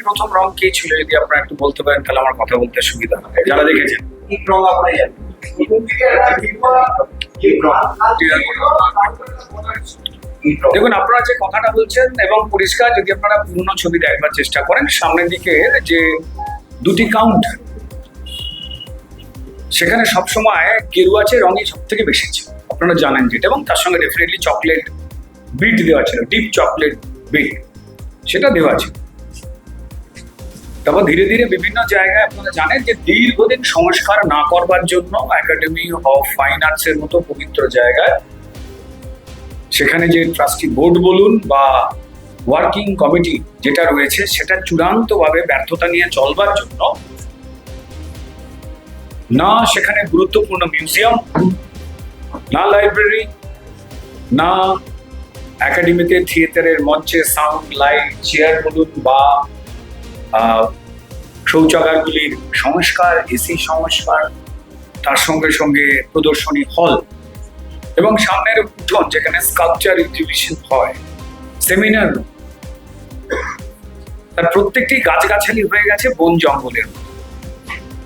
প্রথম রং কি ছিল যদি আপনারা একটু বলতে পারেন তাহলে আমার কথা বলতে সুবিধা হবে, যারা দেখেছেন। দেখুন, আপনারা যে কথাটা বলছেন এবং পরিষ্কার যদি আপনারা পুরনো ছবি দেখবার চেষ্টা করেন, সামনের দিকে যে দুটি কাউন্টার, সেখানে সবসময় গেরুয়াচে রঙই সব থেকে বেশি ছিল, আপনারা জানেন যেটা, এবং তার সঙ্গে ডেফিনেটলি চকলেট বিট দেওয়া ছিল, ডিপ চকলেট বিট সেটা দেওয়া ছিল। তারপর ধীরে ধীরে বিভিন্ন জায়গায় আপনারা জানেন যে দীর্ঘদিন সংস্কার না করবার জন্য একাডেমি অফ ফাইন আর্টস এর মতো পবিত্র জায়গায় সেখানে যে ট্রাস্টি বোর্ড বলুন বা ওয়ার্কিং কমিটি যেটা রয়েছে, সেটা চূড়ান্তভাবে ব্যর্থতা নিয়ে চলবার জন্য না সেখানে গুরুত্বপূর্ণ মিউজিয়াম, না লাইব্রেরি, না একাডেমিতে থিয়েটারের মঞ্চে সাউন্ড লাইট চেয়ার বলুন বা শৌচাগারগুলির সংস্কার, এসি সংস্কার, তার সঙ্গে সঙ্গে প্রদর্শনী হল এবং সামনের উঠোন যেখানে স্কাল্পচার এক্সিবিশন হয়, সেমিনার, তার প্রত্যেকটি গাছগাছালি হয়ে গেছে বন জঙ্গলের।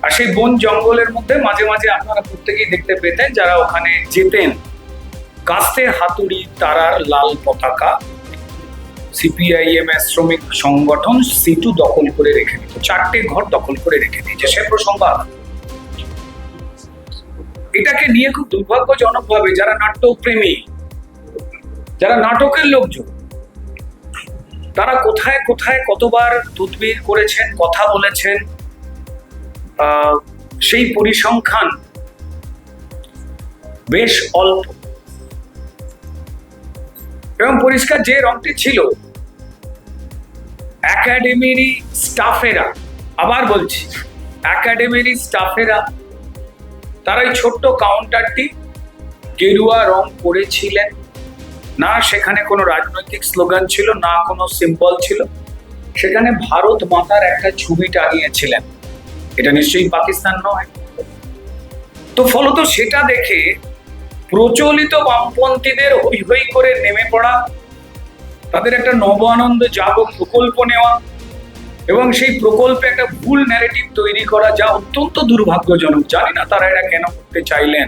আর সেই বন জঙ্গলের মধ্যে মাঝে মাঝে আপনারা প্রত্যেকেই দেখতে পেতেন যারা ওখানে যেতেন, কাস্তে হাতুড়ি তারার লাল পতাকা সিপিআইএম এর শ্রমিক সংগঠন সিটু দখল করে রেখে দিত, 4টে ঘর দখল করে রেখে দিয়েছে, সে প্রসঙ্গ। এটাকে নিয়ে খুব দুর্ভাগ্যজনক ভাবে যারা নাট্যপ্রেমী, যারা নাটকের লোকজন, তারা কোথায় কোথায় কতবার তদবির করেছেন, কথা বলেছেন, সেই পরিসংখ্যান বেশ অল্প। এবং পরিষ্কার যে রংটি ছিল, একাডেমিরই স্টাফেরা, আবার বলছি একাডেমিরই স্টাফেরা, তারা এই ছোট্ট কাউন্টারটি গেরুয়া রং করেছিলেন না। সেখানে কোনো রাজনৈতিক স্লোগান ছিল না, কোনো সিম্বল ছিল, সেখানে ভারত মাতার একটা ছবি টানিয়েছিলেন। এটা নিশ্চয়ই পাকিস্তান নয়। তো ফলত সেটা দেখে প্রচলিত বামপন্থীদের হই হই করে নেমে পড়া, তাদের একটা নব আনন্দ জাগো প্রকল্প নেওয়া এবং সেই প্রকল্পে একটা ভুল ন্যারেটিভ তৈরি করা, যা অত্যন্ত দুর্ভাগ্যজনক। জানি না তারা এটা কেন করতে চাইলেন।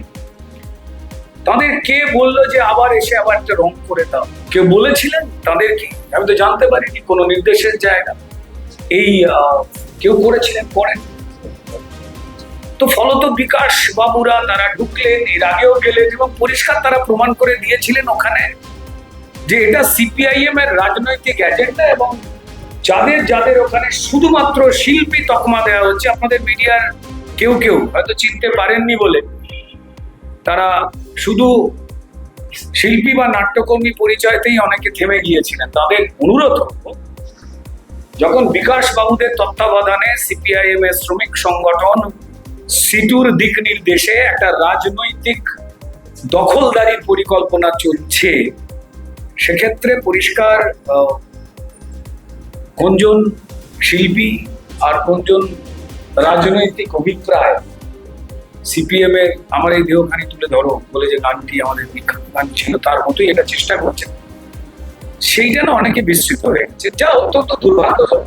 তাদের কে বললো যে আবার এসে আবার একটা রং করে দাও? কেউ বলেছিলেন তাদের? কি আমি তো জানতে পারিনি, কোনো নির্দেশের জায়গা এই কেউ করেছিলেন, করেন। তো ফলত বিকাশ বাবুরা তারা ঢুকলেন, এর আগেও গেলেন এবং পরিষ্কার তারা প্রমাণ করে দিয়েছিলেন ওখানে যে এটা সিপিআইএম এর রাজনৈতিক এজেন্ডা এবং যাদের যাদের ওখানে শুধুমাত্র শিল্পী তকমা দেওয়া হচ্ছে। আপনাদের মিডিয়ার কেউ কেউ হয়তো চিনতে পারেননি বলে তারা শুধু শিল্পী বা নাট্যকর্মী পরিচয়তেই অনেকে থেমে গিয়েছিলেন। তাদের অনুরোধ করব, যখন বিকাশ বাবুদের তত্ত্বাবধানে সিপিআইএম এর শ্রমিক সংগঠন সিটুর দিক নির্দেশে একটা রাজনৈতিক দখলদারির পরিকল্পনা চলছে, সেক্ষেত্রে পরিষ্কার কোনজন শিল্পী আর কোনজন রাজনৈতিক অভিপ্রায় সিপিএম এর আমার এই দেহখানি তুলে ধরো বলে যে গানটি আমাদের বিখ্যাত গান ছিল, তার মতোই এটা চেষ্টা করছে, সেইটা না অনেকে বিস্মৃত হয়ে গেছে, যা অত্যন্ত দুর্ভাগ্যজনক।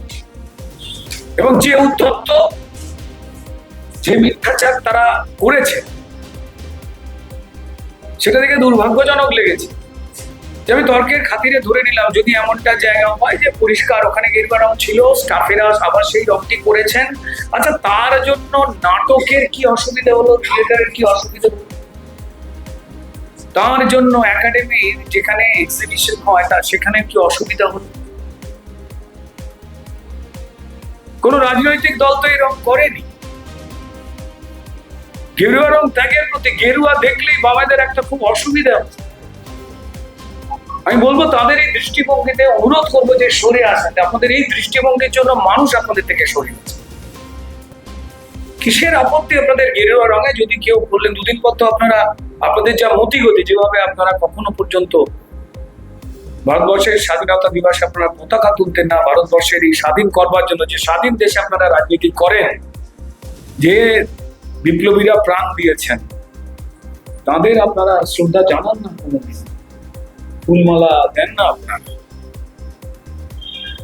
এবং যে উদ্ধত্ত, যে মিথ্যাচার তারা করেছে, সেটা দেখে দুর্ভাগ্যজনক লেগেছে। যে আমি তর্কের খাতিরে ধরে নিলাম যদি এমনটা জায়গা হয় যে পরিষ্কার ওখানে গেরুয়া রং ছিল, স্টাফেরা আবার সেই রংটি করেছেন, আচ্ছা তার জন্য নাটকের কি অসুবিধা হলো, থিয়েটারের কি অসুবিধা হলো? তার জন্য একাডেমির যেখানে এক্সিবিশন হয় তার সেখানে কি অসুবিধা হলো? কোন রাজনৈতিক দল তো এই রং করেনি। গেরুয়া রং ত্যাগের প্রতি, গেরুয়া দেখলেই বাবাদের একটা খুব অসুবিধা হচ্ছে। আমি বলবো তাদের এই দৃষ্টিভঙ্গিতে অনুরোধ করবো যে সরে আসেন। আপনাদের এই দৃষ্টিভঙ্গির জন্য মানুষ আপনাদের থেকে সরে গেছে। কিসের আপত্তি আপনাদের গেরুয়া রঙে? যদি কেউ বললেন দুদিন পর তো আপনারা আপনাদের যা মতিগতি, যেভাবে আপনারা কখনো পর্যন্ত ভারতবর্ষের স্বাধীনতা দিবসে আপনারা পতাকা তুলতেন না, ভারতবর্ষের এই স্বাধীন করবার জন্য যে স্বাধীন দেশে আপনারা রাজনীতি করেন, যে বিপ্লবীরা প্রাণ দিয়েছেন, তাদের আপনারা শ্রদ্ধা জানান না, কোনোদিন ফুলমালা দেন না আপনারা।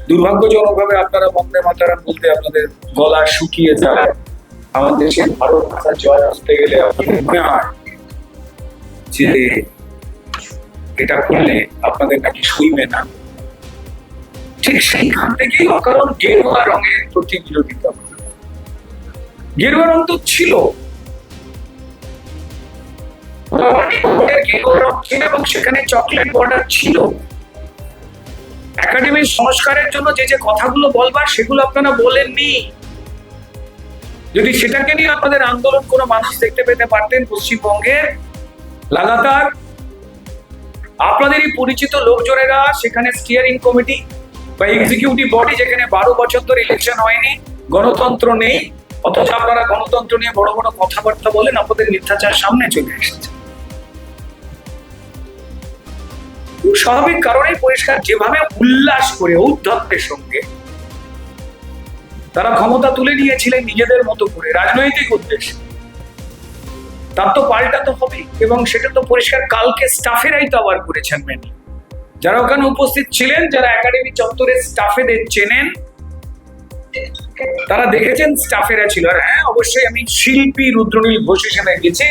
দুর্ভাগ্যজনকভাবে আপনারা বন্দে মাতারাম বলতে আপনাদের গলা শুকিয়ে যায়। আমাদের দেশের ভারত মাতা জয় আসতে গেলে আপনাদের মনে হয় যে এটা করলে আপনাদের নাকি শুইবে না। ঠিক সেইখান থেকেই অকারণ গেরুয়া রঙের প্রতি বিরোধিতা। গেরুয়া রং তো ছিল, এবং সেখানে চকলেট বর্ডার ছিল। একাডেমির সংস্কারের জন্য যে যে কথাগুলো বলবার সেগুলো আপনারা বলেননি। যদি সেটাকে নিয়ে আপনাদের আন্দোলন কোনো মানুষ দেখতে পেতে পারতেন পশ্চিমবঙ্গে লাগাতার আপনাদেরই পরিচিত লোকজনেরা সেখানে স্টিয়ারিং কমিটি বা এক্সিকিউটিভ বডি, যেখানে 12 বছর ধরে ইলেকশন হয়নি, গণতন্ত্র নেই, অথচ আপনারা গণতন্ত্র নিয়ে বড় বড় কথাবার্তা বলেন, আপনাদের মিথ্যাচার সামনে চলে এসেছে। স্বাভাবিক কারণেই পরিষ্কার, যেভাবে উল্লাস করে ঔদ্ধত্যের সঙ্গে তারা ক্ষমতা তুলে নিয়েছিলেন নিজেদের মতো করে রাজনৈতিক উদ্দেশ্যে, তার তো পাল্টাতে হবে। এবং সেটা তো পরিষ্কার কালকে স্টাফেরাই তো আবার করেছেন মেনি, যারা ওখানে উপস্থিত ছিলেন, যারা একাডেমি চত্বরের স্টাফেদের চেনেন, তারা দেখেছেন স্টাফেরা ছিল। আর হ্যাঁ, অবশ্যই আমি শিল্পী রুদ্রনীল ঘোষ হিসেবে গেছি,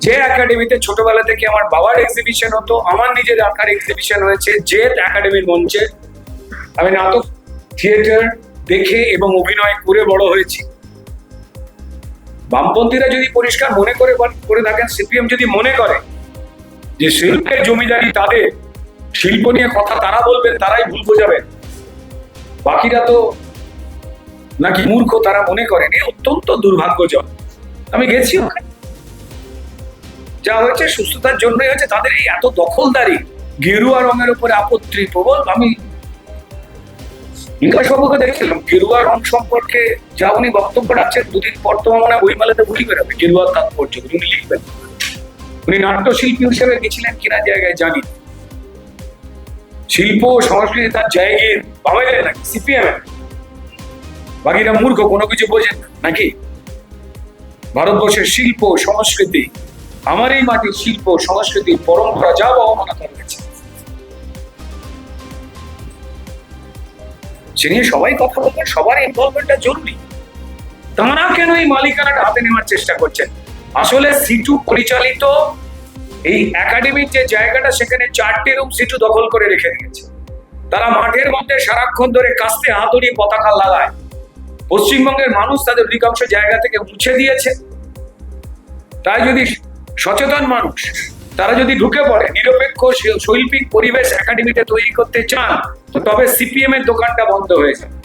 যে একাডেমিতে ছোটবেলা থেকে আমার বাবার এক্সিবিশন হতো, আমার নিজের আঁকার এক্সিবিশন হয়েছে, যে একাডেমির মঞ্চে আমি নাটক থিয়েটার দেখে এবং অভিনয় করে বড় হয়েছি। বামপন্থীরা যদি পরিষ্কার মনে করে থাকেন, সিপিএম যদি মনে করে যে শিল্পের জমিদারি তাদের, শিল্প নিয়ে কথা তারা বলবেন, তারাই ভুল বোঝাবেন, বাকিরা তো নাকি মূর্খ, তারা মনে করেন, এ অত্যন্ত দুর্ভাগ্যজনক। আমি গেছি ওখানে, যা হয়েছে সুস্থতার জন্যই হয়েছে। তাদের এই এত দখলদারি, গেরুয়া রঙের উপরে আপত্তি প্রবল। আমি বিকাশ বাবুকে দেখছিলাম গেরুয়া রং সম্পর্কে যা উনি বক্তব্য রাখছেন, দুদিন পর তো মনে হয় বইমেলাতে বলি বেরোবে গেরুয়ার তাৎপর্য, উনি লিখবেন। উনি নাট্যশিল্পী হিসেবে গেছিলেন কিনা জায়গায় জানি, শিল্প সংস্কৃতি তার জায়গায় পাওয়া যায় নাকি সিপিএম? বাকিরা মূর্খ, কোনো কিছু বোঝেন নাকি? ভারতবর্ষের শিল্প সংস্কৃতি, আমার এই মাটির শিল্প সংস্কৃতি পরম্পরা যা অবমাননা করেছে, সে নিয়ে সবাই কথা বলবেন, সবার ইনভলভমেন্টটা জরুরি। তারা কেন এই মালিকানাটা হাতে নেওয়ার চেষ্টা করছেন? আসলে সিটু পরিচালিত এই একাডেমির যে জায়গাটা, সেখানে 4টে রুম সিটু দখল করে রেখে দিয়েছে। তারা মাঠের মধ্যে সারাক্ষণ ধরে কাস্তে হাতুড়ি পতাকা লাগায়। পশ্চিমবঙ্গের মানুষ তাদের অধিকাংশ জায়গা থেকে মুছে দিয়েছে। তাই যদি সচেতন মানুষ তারা যদি ঢুকে পড়ে, নিরপেক্ষ শৈল্পিক পরিবেশ একাডেমিতে তৈরি করতে চান, তো তবে সিপিএম এর দোকানটা বন্ধ হয়ে যাবে।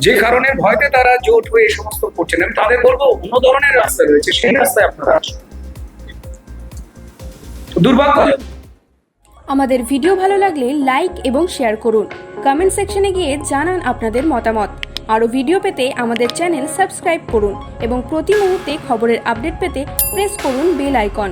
যে কারণে ভয়তে তারা জোট হয়ে এই সমস্ত করছেন। আমি তাদের বলবো, অন্য ধরনের রাস্তা রয়েছে, সেই রাস্তায় আপনারা আসুন। দুর্ভাগ্য। আমাদের ভিডিও ভালো লাগলে লাইক এবং শেয়ার করুন। কমেন্ট সেকশনে গিয়ে জানান আপনাদের মতামত। আরও ভিডিও পেতে আমাদের চ্যানেল সাবস্ক্রাইব করুন এবং প্রতি মুহূর্তে খবরের আপডেট পেতে প্রেস করুন বেল আইকন।